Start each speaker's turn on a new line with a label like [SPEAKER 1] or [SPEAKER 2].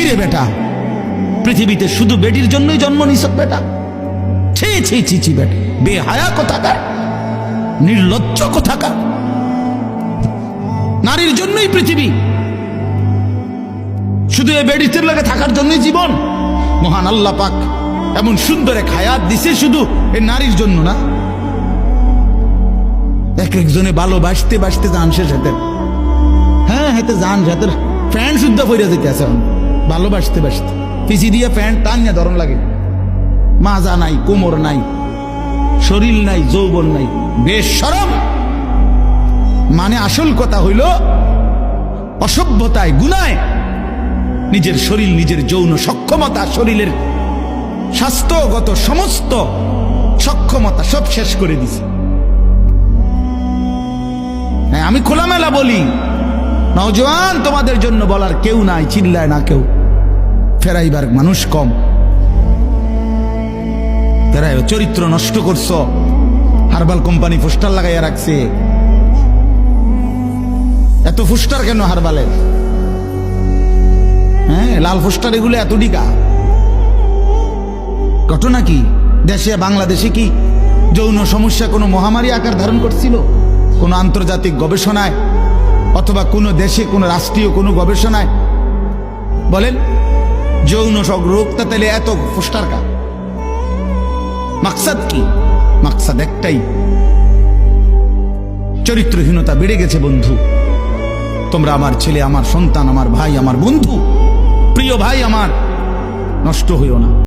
[SPEAKER 1] রে বেটা, পৃথিবীতে শুধু বেটির জন্যই জন্ম নিছ বেটা। ছি ছি ছি ছি বেটা, বেহায়া কোথাকার, নির্লজ্জ কোথাকার। নারীর জন্যই পৃথিবী, শুধু এই বেডিসের লাগে থাকার জন্যই জীবন। মহান আল্লাহ পাক এমন সুন্দর এক হায়াত দিছে শুধু এই নারীর জন্য না। এক একজনে ভালোবাসতে বাসতে জান শেষ হাতে, হ্যাঁ হাতে জান হাতের প্যান্ট শুদ্ধ পইরা যেতে আছে ভালোবাসতে বাসতে, পিছি দিয়ে প্যান্ট টানিয়া ধরন লাগে। মাজা নাই, কোমর নাই, শরীর নাই, যৌবন নাই, বেশরম। মানে আসল কথা হইল অসভ্যতায়, গুনায় নিজের শরীর, নিজের যৌন সক্ষমতা, শরীরের স্বাস্থ্যগত সমস্ত সক্ষমতা সব শেষ করে দিছে। হ্যাঁ, আমি খোলামেলা বলি, নওজোয়ান তোমাদের জন্য বলার কেউ নাই, চিল্লায় না কেউ, ফেরাইবার মানুষ কম। ফেরাই চরিত্র নষ্ট করছ, হারবাল কোম্পানি পোস্টার লাগাইয়া রাখছে। এত পোস্টার কেন হারবালের? হ্যাঁ, লাল পোস্টার এগুলো এত ডিকা। ঘটনা কি? দেশে বাংলাদেশে কি যৌন সমস্যা কোনো মহামারী আকার ধারণ করছিল? কোনো আন্তর্জাতিক গবেষণায় অথবা কোনো দেশে কোনো রাষ্ট্রীয় কোনো গবেষণায় বলেন যৌন রোগটা তাহলে এত পোস্টার কা? মাকসাদ কি? মাকসাদ একটাই, চরিত্রহীনতা বেড়ে গেছে বন্ধু। তোমরা আমার ছেলে, আমার সন্তান, আমার ভাই, আমার বন্ধু, প্রিয় ভাই আমার, নষ্ট হইও না।